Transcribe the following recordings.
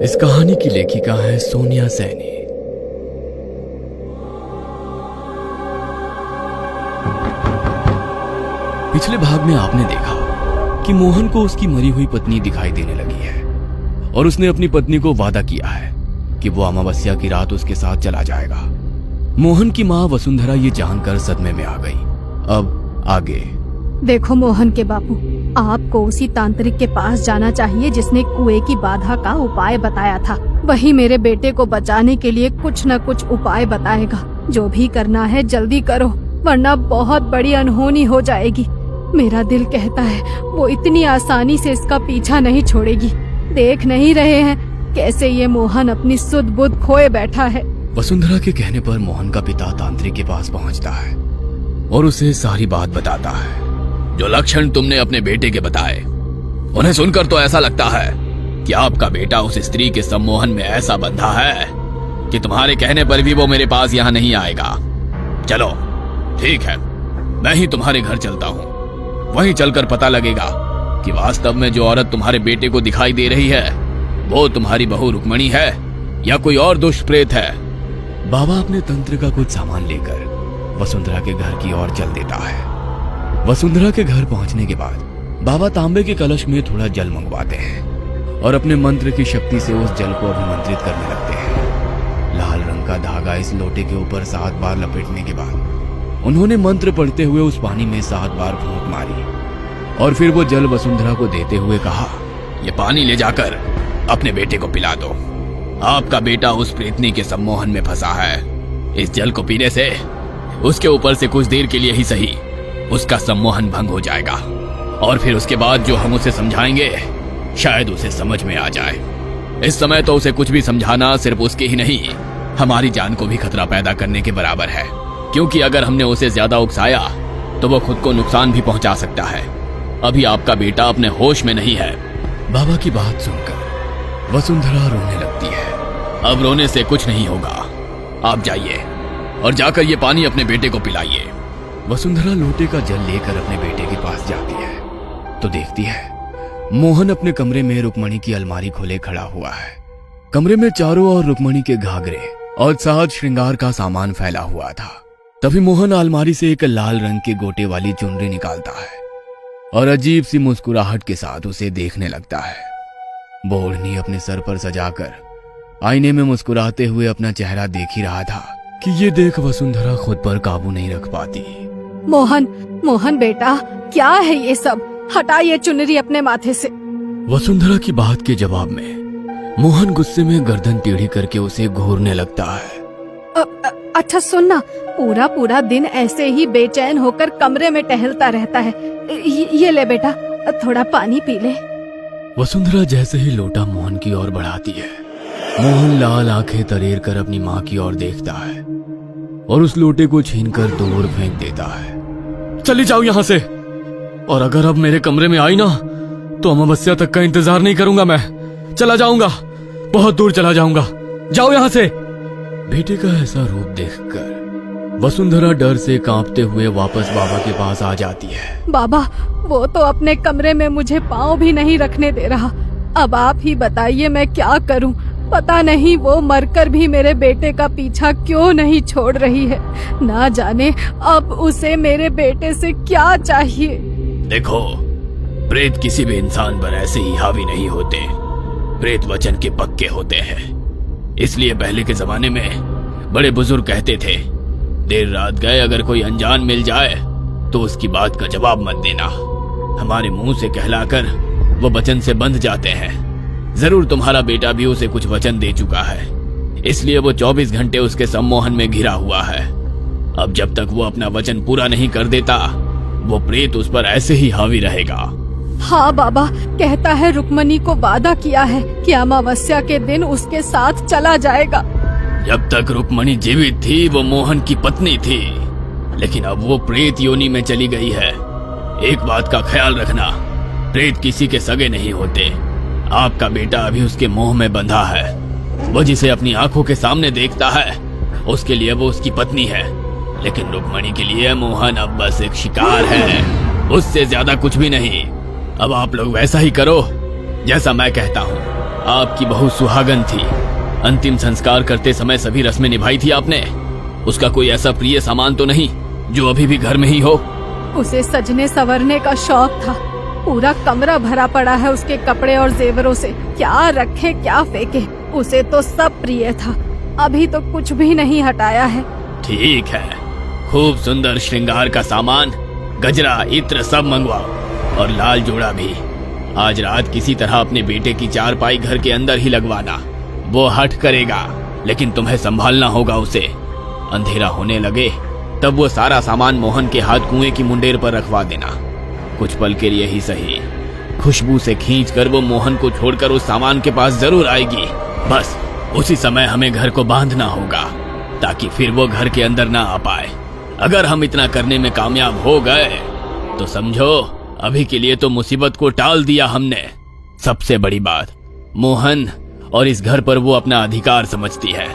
इस कहानी की लेखिका है सोनिया सैनी। पिछले भाग में आपने देखा कि मोहन को उसकी मरी हुई पत्नी दिखाई देने लगी है और उसने अपनी पत्नी को वादा किया है कि वो अमावस्या की रात उसके साथ चला जाएगा। मोहन की माँ वसुंधरा ये जानकर सदमे में आ गई। अब आगे देखो मोहन के बापू, आपको उसी तांत्रिक के पास जाना चाहिए जिसने कुएं की बाधा का उपाय बताया था। वही मेरे बेटे को बचाने के लिए कुछ न कुछ उपाय बताएगा। जो भी करना है जल्दी करो, वरना बहुत बड़ी अनहोनी हो जाएगी। मेरा दिल कहता है वो इतनी आसानी से इसका पीछा नहीं छोड़ेगी। देख नहीं रहे हैं कैसे ये मोहन अपनी सुध बुध खोए बैठा है। वसुंधरा के कहने पर मोहन का पिता तांत्रिक के पास पहुंचता है और उसे सारी बात बताता है। जो लक्षण तुमने अपने बेटे के बताए, उन्हें सुनकर तो ऐसा लगता है कि आपका बेटा उस स्त्री के सम्मोहन में ऐसा बंधा है कि तुम्हारे कहने पर भी वो मेरे पास यहाँ नहीं आएगा। चलो ठीक है, मैं ही तुम्हारे घर चलता हूँ। वहीं चलकर पता लगेगा कि वास्तव में जो औरत तुम्हारे बेटे को दिखाई दे रही है वो तुम्हारी बहू रुक्मणी है या कोई और दुष्ट प्रेत है। बाबा अपने तंत्र का कुछ सामान लेकर वसुंधरा के घर की ओर चल देता है। वसुंधरा के घर पहुंचने के बाद बाबा तांबे के कलश में थोड़ा जल मंगवाते हैं और अपने मंत्र की शक्ति से उस जल को अभिमंत्रित करने लगते हैं। लाल रंग का धागा इस लोटे के ऊपर 7 बार लपेटने के बाद उन्होंने मंत्र पढ़ते हुए उस पानी में 7 बार फूंक मारी और फिर वो जल वसुंधरा को देते हुए कहा, ये पानी ले जाकर अपने बेटे को पिला दो। आपका बेटा उस प्रेतनी के सम्मोहन में फंसा है। इस जल को पीने से उसके ऊपर से कुछ देर के लिए ही सही उसका सम्मोहन भंग हो जाएगा और फिर उसके बाद जो हम उसे समझाएंगे शायद उसे समझ में आ जाए। इस समय तो उसे कुछ भी समझाना सिर्फ उसके ही नहीं, हमारी जान को भी खतरा पैदा करने के बराबर है, क्योंकि अगर हमने उसे ज्यादा उकसाया तो वो खुद को नुकसान भी पहुंचा सकता है। अभी आपका बेटा अपने होश में नहीं है। बाबा की बात सुनकर वसुंधरा रोने लगती है। अब रोने से कुछ नहीं होगा, आप जाइए और जाकर ये पानी अपने बेटे को पिलाइए। वसुंधरा लोटे का जल लेकर अपने बेटे के पास जाती है तो देखती है मोहन अपने कमरे में रुक्मणी की अलमारी खोले खड़ा हुआ है। कमरे में चारों ओर रुक्मणी के घाघरे और साज श्रृंगार का सामान फैला हुआ था। तभी मोहन अलमारी से एक लाल रंग के गोटे वाली चुनरी निकालता है और अजीब सी मुस्कुराहट के साथ उसे देखने लगता है। वो ओढ़नी अपने सर पर सजाकर आईने में मुस्कुराते हुए अपना चेहरा देख ही रहा था कि ये देख वसुंधरा खुद पर काबू नहीं रख पाती। मोहन बेटा, क्या है ये सब? हटा ये चुनरी अपने माथे से। वसुंधरा की बात के जवाब में मोहन गुस्से में गर्दन टेढ़ी करके उसे घूरने लगता है। अच्छा सुनना, पूरा दिन ऐसे ही बेचैन होकर कमरे में टहलता रहता है। ये ले बेटा, थोड़ा पानी पी ले। वसुंधरा जैसे ही लोटा मोहन की ओर बढ़ाती है, मोहन लाल आंखें तरेर कर अपनी माँ की ओर देखता है और उस लोटे को छीनकर दूर फेंक देता है। चली जाओ यहाँ से, और अगर अब मेरे कमरे में आई ना तो अमावस्या तक का इंतजार नहीं करूंगा। मैं चला जाऊंगा, बहुत दूर चला जाऊंगा। जाओ यहाँ से। बेटे का ऐसा रूप देखकर वसुंधरा डर से कांपते हुए वापस बाबा के पास आ जाती है। बाबा, वो तो अपने कमरे में मुझे पाँव भी नहीं रखने दे रहा। अब आप ही बताइए मैं क्या करूं? पता नहीं वो मरकर भी मेरे बेटे का पीछा क्यों नहीं छोड़ रही है। ना जाने अब उसे मेरे बेटे से क्या चाहिए। देखो, प्रेत किसी भी इंसान पर ऐसे ही हावी नहीं होते। प्रेत वचन के पक्के होते हैं। इसलिए पहले के जमाने में बड़े बुजुर्ग कहते थे, देर रात गए अगर कोई अनजान मिल जाए तो उसकी बात का जवाब मत देना। हमारे मुंह से कहलाकर वो वचन से बंध जाते हैं। जरूर तुम्हारा बेटा भी उसे कुछ वचन दे चुका है, इसलिए वो 24 घंटे उसके सम्मोहन में घिरा हुआ है। अब जब तक वो अपना वचन पूरा नहीं कर देता, वो प्रेत उस पर ऐसे ही हावी रहेगा। हाँ बाबा, कहता है रुक्मणी को वादा किया है कि अमावस्या के दिन उसके साथ चला जाएगा। जब तक रुक्मणी जीवित थी वो मोहन की पत्नी थी, लेकिन अब वो प्रेत योनि में चली गई है। एक बात का ख्याल रखना, प्रेत किसी के सगे नहीं होते। आपका बेटा अभी उसके मोह में बंधा है। वो जिसे अपनी आंखों के सामने देखता है उसके लिए वो उसकी पत्नी है, लेकिन रुक्मणी के लिए मोहन अब बस एक शिकार है, उससे ज्यादा कुछ भी नहीं। अब आप लोग वैसा ही करो जैसा मैं कहता हूँ। आपकी बहू सुहागन थी। अंतिम संस्कार करते समय सभी रस्में निभाई थी आपने। उसका कोई ऐसा प्रिय सामान तो नहीं जो अभी भी घर में ही हो? उसे सजने संवरने का शौक था। पूरा कमरा भरा पड़ा है उसके कपड़े और जेवरों से। क्या रखे क्या फेंके, उसे तो सब प्रिय था। अभी तो कुछ भी नहीं हटाया है। ठीक है, खूब सुंदर श्रृंगार का सामान, गजरा, इत्र सब मंगवाओ और लाल जोड़ा भी। आज रात किसी तरह अपने बेटे की चारपाई घर के अंदर ही लगवाना। वो हट करेगा, लेकिन तुम्हें संभालना होगा उसे। अंधेरा होने लगे तब वो सारा सामान मोहन के हाथ कुएं की मुंडेर पर रखवा देना। कुछ पल के लिए ही सही, खुशबू से खींचकर वो मोहन को छोड़कर उस सामान के पास जरूर आएगी। बस उसी समय हमें घर को बांधना होगा ताकि फिर वो घर के अंदर ना आ पाए। अगर हम इतना करने में कामयाब हो गए तो समझो अभी के लिए तो मुसीबत को टाल दिया हमने। सबसे बड़ी बात, मोहन और इस घर पर वो अपना अधिकार समझती है।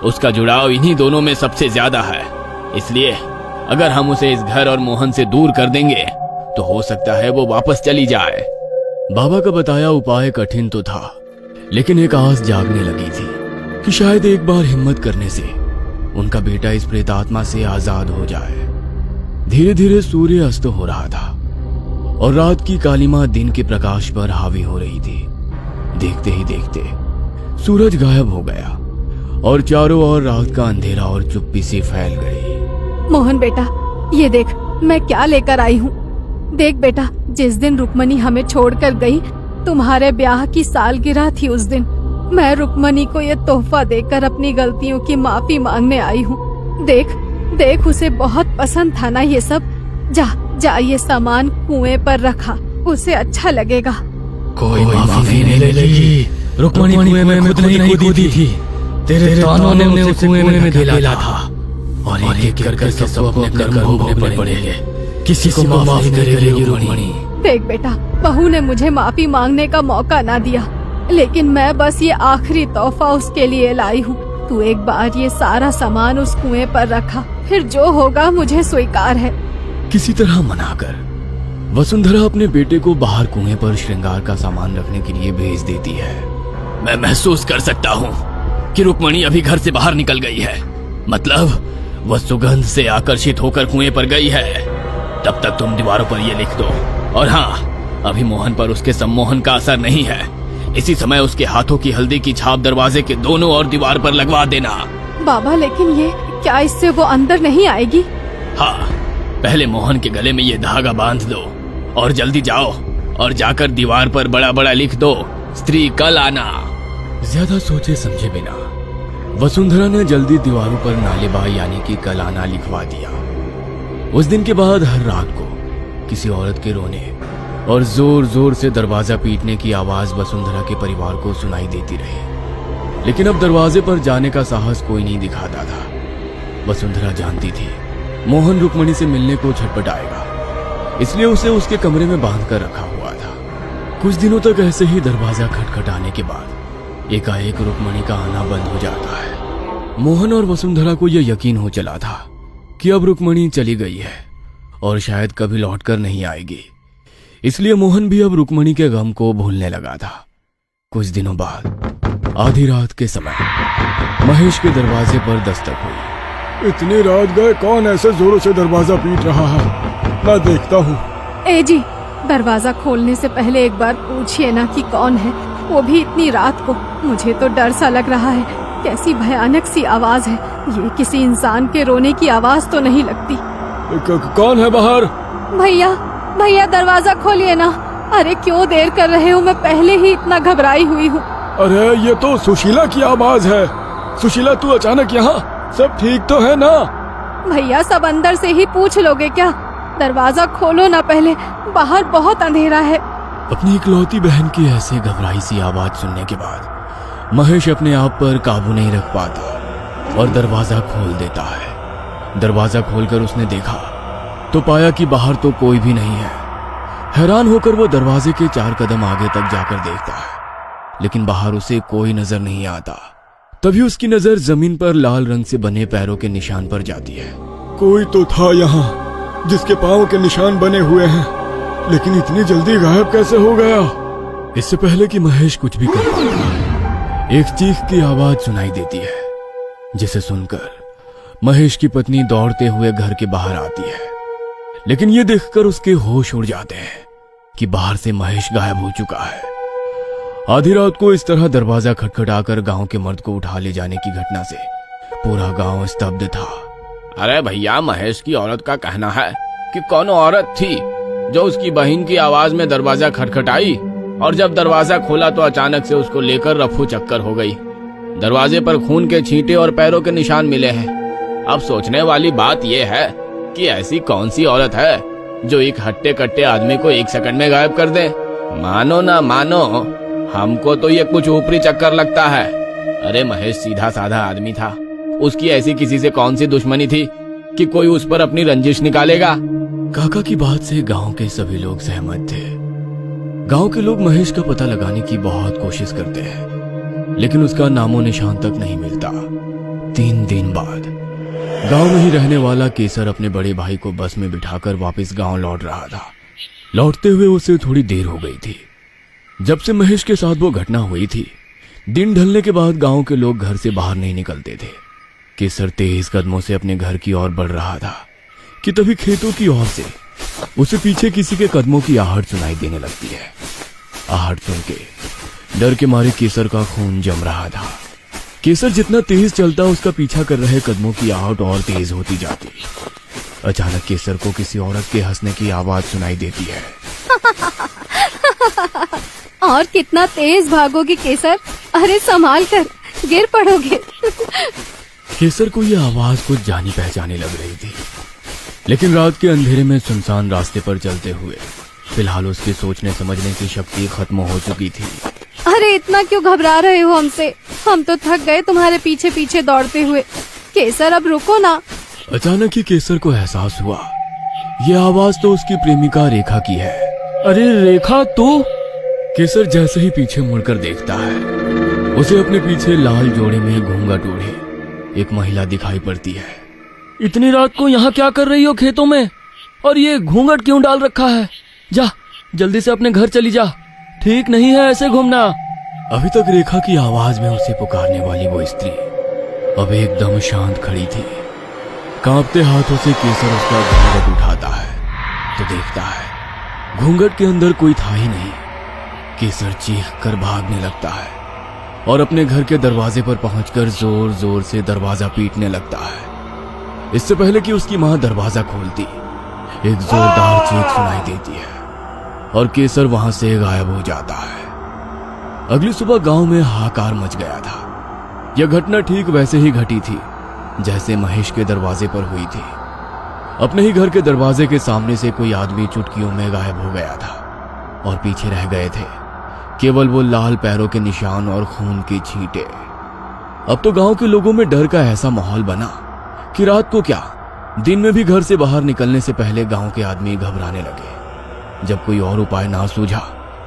उसका जुड़ाव इन्हीं दोनों में सबसे ज्यादा है। इसलिए अगर हम उसे इस घर और मोहन से दूर कर देंगे तो हो सकता है वो वापस चली जाए। बाबा का बताया उपाय कठिन तो था, लेकिन एक आस जागने लगी थी कि शायद एक बार हिम्मत करने से उनका बेटा इस प्रेतात्मा से आजाद हो जाए। धीरे धीरे सूर्य अस्त हो रहा था और रात की कालिमा दिन के प्रकाश पर हावी हो रही थी। देखते ही देखते सूरज गायब हो गया और चारों ओर रात का अंधेरा और चुप्पी सी फैल गई। मोहन बेटा, ये देख मैं क्या लेकर आई हूँ। देख बेटा, जिस दिन रुक्मणी हमें छोड़कर गई, तुम्हारे ब्याह की सालगिरह थी उस दिन। मैं रुक्मणी को ये तोहफा देकर अपनी गलतियों की माफी मांगने आई हूँ। देख देख, उसे बहुत पसंद था ना ये सब। जा जा, ये सामान कुएं पर रखा, उसे अच्छा लगेगा। कोई माफी नहीं मिलेगी। रुक्मणी कुएं में खुद नहीं कूदी थी। तेरे तानों ने उसे कुएं में धकेला था और एक एक करके सबको अपने कर्म भोगने पड़ेंगे। किसी को माफ करेगी रुक्मणी। देख बेटा, बहू ने मुझे माफी मांगने का मौका ना दिया, लेकिन मैं बस ये आखिरी तोहफा उसके लिए लाई हूँ। तू एक बार ये सारा सामान उस कुएं पर रखा, फिर जो होगा मुझे स्वीकार है। किसी तरह मनाकर वसुंधरा अपने बेटे को बाहर कुएं पर श्रृंगार का सामान रखने के लिए भेज देती है। मैं महसूस कर सकता हूँ कि रुक्मणी अभी घर से बाहर निकल गई है। मतलब वह सुगंध से आकर्षित होकर कुएं पर गई है। तब तक तुम दीवारों पर ये लिख दो। और हाँ, अभी मोहन पर उसके सम्मोहन का असर नहीं है। इसी समय उसके हाथों की हल्दी की छाप दरवाजे के दोनों ओर दीवार पर लगवा देना। बाबा, लेकिन ये क्या, इससे वो अंदर नहीं आएगी? हाँ, पहले मोहन के गले में ये धागा बांध दो और जल्दी जाओ और जाकर दीवार पर बड़ा बड़ा लिख दो, स्त्री कल आना। ज्यादा सोचे समझे बिना वसुंधरा ने जल्दी दीवारों पर नालेबा यानी कि कल आना लिखवा दिया। उस दिन के बाद हर रात को किसी औरत के रोने और जोर जोर से दरवाजा पीटने की आवाज वसुंधरा के परिवार को सुनाई देती रही, लेकिन अब दरवाजे पर जाने का साहस कोई नहीं दिखाता था। वसुंधरा जानती थी मोहन रुक्मणी से मिलने को छटपटाएगा, इसलिए उसे उसके कमरे में बांध कर रखा हुआ था। कुछ दिनों तक ऐसे ही दरवाजा खटखटाने के बाद एकाएक रुक्मणी का आना बंद हो जाता है। मोहन और वसुंधरा को यह यकीन हो चला था कि अब रुक्मणी चली गई है और शायद कभी लौटकर नहीं आएगी, इसलिए मोहन भी अब रुक्मणी के गम को भूलने लगा था। कुछ दिनों बाद आधी रात के समय महेश के दरवाजे पर दस्तक हुई। इतनी रात गए, कौन ऐसे जोरों से दरवाजा पीट रहा है? मैं देखता हूँ। ए जी, दरवाजा खोलने से पहले एक बार पूछिए ना कि कौन है, वो भी इतनी रात को। मुझे तो डर सा लग रहा है। कैसी भयानक सी आवाज है। ये किसी इंसान के रोने की आवाज तो नहीं लगती। कौन है बाहर? भैया भैया, दरवाजा खोलिए ना। अरे क्यों देर कर रहे हो, मैं पहले ही इतना घबराई हुई हूँ। अरे ये तो सुशीला की आवाज है। सुशीला, तू अचानक यहाँ? सब ठीक तो है ना? भैया, सब अंदर से ही पूछ लोगे क्या? दरवाजा खोलो ना पहले, बाहर बहुत अंधेरा है। अपनी इकलौती बहन की ऐसे घबराई सी आवाज सुनने के बाद महेश अपने आप पर काबू नहीं रख पाता और दरवाजा खोल देता है। दरवाजा खोलकर उसने देखा तो पाया कि बाहर तो कोई भी नहीं है। हैरान होकर वो दरवाजे के 4 कदम आगे तक जाकर देखता है, लेकिन बाहर उसे कोई नजर नहीं आता। तभी उसकी नजर जमीन पर लाल रंग से बने पैरों के निशान पर जाती है। कोई तो था यहाँ जिसके पाँव के निशान बने हुए हैं, लेकिन इतनी जल्दी गायब कैसे हो गया? इससे पहले कि महेश कुछ भी कर पाता एक चीख की आवाज सुनाई देती है, जिसे सुनकर महेश की पत्नी दौड़ते हुए घर के बाहर आती है। लेकिन ये देखकर उसके होश उड़ जाते हैं कि बाहर से महेश गायब हो चुका है। आधी रात को इस तरह दरवाजा खटखटाकर गांव के मर्द को उठा ले जाने की घटना से पूरा गांव स्तब्ध था। अरे भैया, महेश की औरत का कहना है कि कौन औरत थी जो उसकी बहन की आवाज में दरवाजा खटखटाई, और जब दरवाजा खोला तो अचानक से उसको लेकर रफू चक्कर हो गई। दरवाजे पर खून के छींटे और पैरों के निशान मिले हैं। अब सोचने वाली बात यह है कि ऐसी कौन सी औरत है जो एक हट्टे कट्टे आदमी को 1 सेकंड में गायब कर दे। मानो ना मानो, हमको तो ये कुछ ऊपरी चक्कर लगता है। अरे महेश सीधा साधा आदमी था, उसकी ऐसी किसी से कौन सी दुश्मनी थी कि कोई उस पर अपनी रंजिश निकालेगा। काका की बात से गांव के सभी लोग सहमत थे। गांव के लोग महेश का पता लगाने की बहुत कोशिश करते हैं, लेकिन उसका नामो निशान तक नहीं मिलता। 3 दिन बाद गांव में ही रहने वाला केसर अपने बड़े भाई को बस में बिठाकर वापस गांव लौट रहा था। लौटते हुए उसे थोड़ी देर हो गई थी। जब से महेश के साथ वो घटना हुई थी, दिन ढलने के बाद गांव के लोग घर से बाहर नहीं निकलते थे। केसर तेज कदमों से अपने घर की ओर बढ़ रहा था कि तभी खेतों की ओर से उसे पीछे किसी के कदमों की आहट सुनाई देने लगती है। आहट सुन के डर के मारे केसर का खून जम रहा था। केसर जितना तेज चलता, उसका पीछा कर रहे कदमों की आहट और तेज होती जाती। अचानक केसर को किसी औरत के हंसने की आवाज सुनाई देती है। और कितना तेज भागोगे केसर, अरे संभाल कर, गिर पड़ोगे। केसर को यह आवाज कुछ जानी पहचानी लग रही थी, लेकिन रात के अंधेरे में सुनसान रास्ते पर चलते हुए फिलहाल उसके सोचने समझने की शक्ति खत्म हो चुकी थी। अरे इतना क्यों घबरा रहे हो हमसे? हम तो थक गए तुम्हारे पीछे पीछे दौड़ते हुए। केसर अब रुको ना। अचानक ही केसर को एहसास हुआ, यह आवाज तो उसकी प्रेमिका रेखा की है। अरे रेखा तो? केसर जैसे ही पीछे मुड़कर देखता है, उसे अपने पीछे लाल जोड़े में घूंघट ओढ़े एक महिला दिखाई पड़ती है। इतनी रात को यहाँ क्या कर रही हो खेतों में? और ये घूंघट क्यों डाल रखा है? जा, जल्दी से अपने घर चली जा, ठीक नहीं है ऐसे घूमना। अभी तक रेखा की आवाज में उसे पुकारने वाली वो स्त्री अब एकदम शांत खड़ी थी। कांपते हाथों से केसर उसका घूंघट उठाता है तो देखता है घूंघट के अंदर कोई था ही नहीं। केसर चीख कर भागने लगता है और अपने घर के दरवाजे पर पहुंचकर जोर जोर से दरवाजा पीटने लगता है। इससे पहले कि उसकी मां दरवाजा खोलती, एक जोरदार चीख सुनाई देती है और केसर वहां से गायब हो जाता है। अगली सुबह गांव में हाहाकार मच गया था। यह घटना ठीक वैसे ही घटी थी जैसे महेश के दरवाजे पर हुई थी। अपने ही घर के दरवाजे के सामने से कोई आदमी चुटकियों में गायब हो गया था और पीछे रह गए थे केवल वो लाल पैरों के निशान और खून के छींटे। अब तो गांव के लोगों में डर का ऐसा माहौल बना कि रात को क्या, दिन में भी घर से बाहर निकलने से पहले गांव के आदमी घबराने लगे। जब कोई और उपाय ना सूझा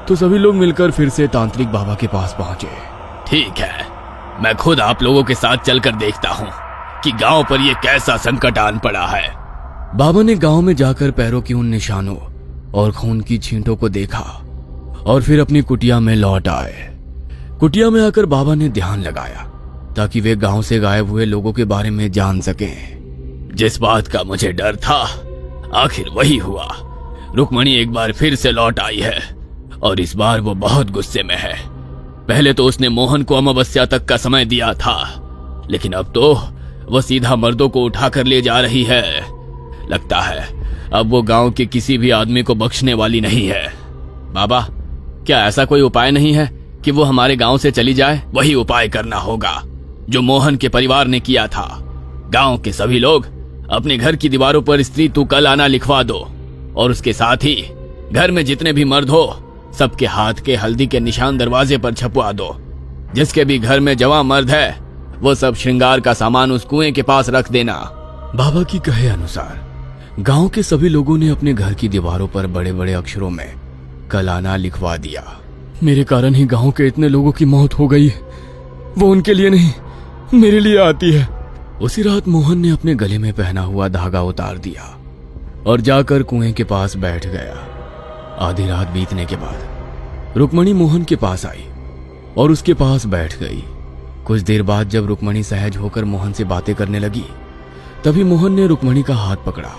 तो सभी लोग मिलकर फिर से तांत्रिक बाबा के पास पहुंचे। ठीक है, मैं खुद आप लोगों के साथ चलकर देखता हूँ कि गांव पर यह कैसा संकट आन पड़ा है। बाबा ने गांव में जाकर पैरों की उन निशानों और खून की छींटों को देखा और फिर अपनी कुटिया में लौट आए। कुटिया में आकर बाबा ने ध्यान लगाया ताकि वे गांव से गायब हुए लोगों के बारे में जान सकें। जिस बात का मुझे डर था आखिर वही हुआ। रुक्मणी एक बार फिर से लौट आई है और इस बार वो बहुत गुस्से में है। पहले तो उसने मोहन को अमावस्या तक का समय दिया था, लेकिन अब तो वो सीधा मर्दों को उठाकर ले जा रही है। लगता है अब वो गांव के किसी भी आदमी को बख्शने वाली नहीं है। बाबा, क्या ऐसा कोई उपाय नहीं है कि वो हमारे गांव से चली जाए? वही उपाय करना होगा जो मोहन के परिवार ने किया था। गांव के सभी लोग अपने घर की दीवारों पर स्त्री तू कल आना लिखवा दो और उसके साथ ही घर में जितने भी मर्द हो सबके हाथ के हल्दी के निशान दरवाजे पर छपवा दो। जिसके भी घर में जवां मर्द है वो सब श्रृंगार का सामान उस कुएं के पास रख देना। बाबा की कहे अनुसार गांव के सभी लोगों ने अपने घर की दीवारों पर बड़े बड़े अक्षरों में कल आना लिखवा दिया। मेरे कारण ही गांव के इतने लोगों की मौत हो गई। वो उनके लिए नहीं, मेरे लिए आती है। उसी रात मोहन ने अपने गले में पहना हुआ धागा उतार दिया और जाकर कुएं के पास बैठ गया। आधी रात बीतने के बाद रुक्मणी मोहन के पास आई और उसके पास बैठ गई। कुछ देर बाद जब रुक्मणी सहज होकर मोहन से बातें करने लगी, तभी मोहन ने रुक्मणी का हाथ पकड़ा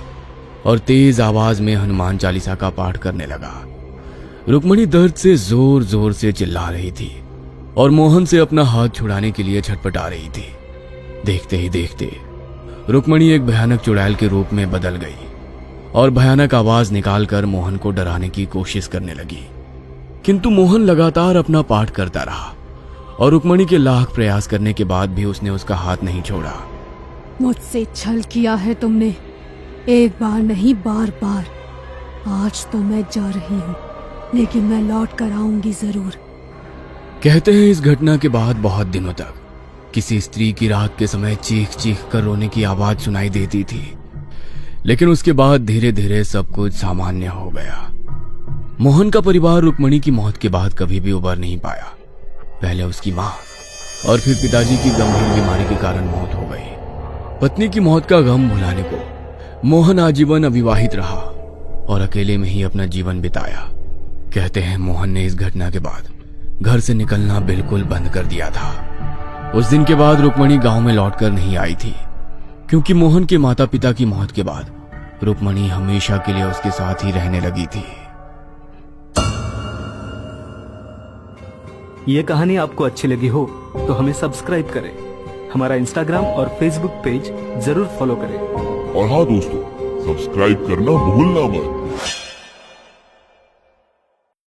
और तेज आवाज में हनुमान चालीसा का पाठ करने लगा। रुक्मणी दर्द से जोर जोर से चिल्ला रही थी और मोहन से अपना हाथ छुड़ाने के लिए छटपटा रही थी। देखते ही देखते रुक्मणी एक भयानक चुड़ैल के रूप में बदल गई और भयानक आवाज निकालकर मोहन को डराने की कोशिश करने लगी। किंतु मोहन लगातार अपना पाठ करता रहा और रुक्मणी के लाख प्रयास करने के बाद भी उसने उसका हाथ नहीं छोड़ा। मुझसे छल किया है तुमने, एक बार नहीं बार बार। आज तो मैं जा रही हूँ, लेकिन मैं लौट कर आऊंगी जरूर। कहते हैं इस घटना के बाद बहुत दिनों तक किसी स्त्री की रात के समय चीख चीख कर रोने की आवाज सुनाई देती थी, लेकिन उसके बाद धीरे धीरे सब कुछ सामान्य हो गया। मोहन का परिवार रुक्मणी की मौत के बाद कभी भी उबर नहीं पाया। पहले उसकी माँ और फिर पिताजी की गंभीर बीमारी के कारण मौत हो गई। पत्नी की मौत का गम भुलाने को मोहन आजीवन अविवाहित रहा और अकेले में ही अपना जीवन बिताया। कहते हैं मोहन ने इस घटना के बाद घर से निकलना बिल्कुल बंद कर दिया था। उस दिन के बाद रुक्मणी गांव में लौटकर नहीं आई थी, क्योंकि मोहन के माता पिता की मौत के बाद रुक्मणी हमेशा के लिए उसके साथ ही रहने लगी थी। ये कहानी आपको अच्छी लगी हो तो हमें सब्सक्राइब करें, हमारा इंस्टाग्राम और फेसबुक पेज जरूर फॉलो करें। और हाँ दोस्तों, सब्सक्राइब करना भूलना मत।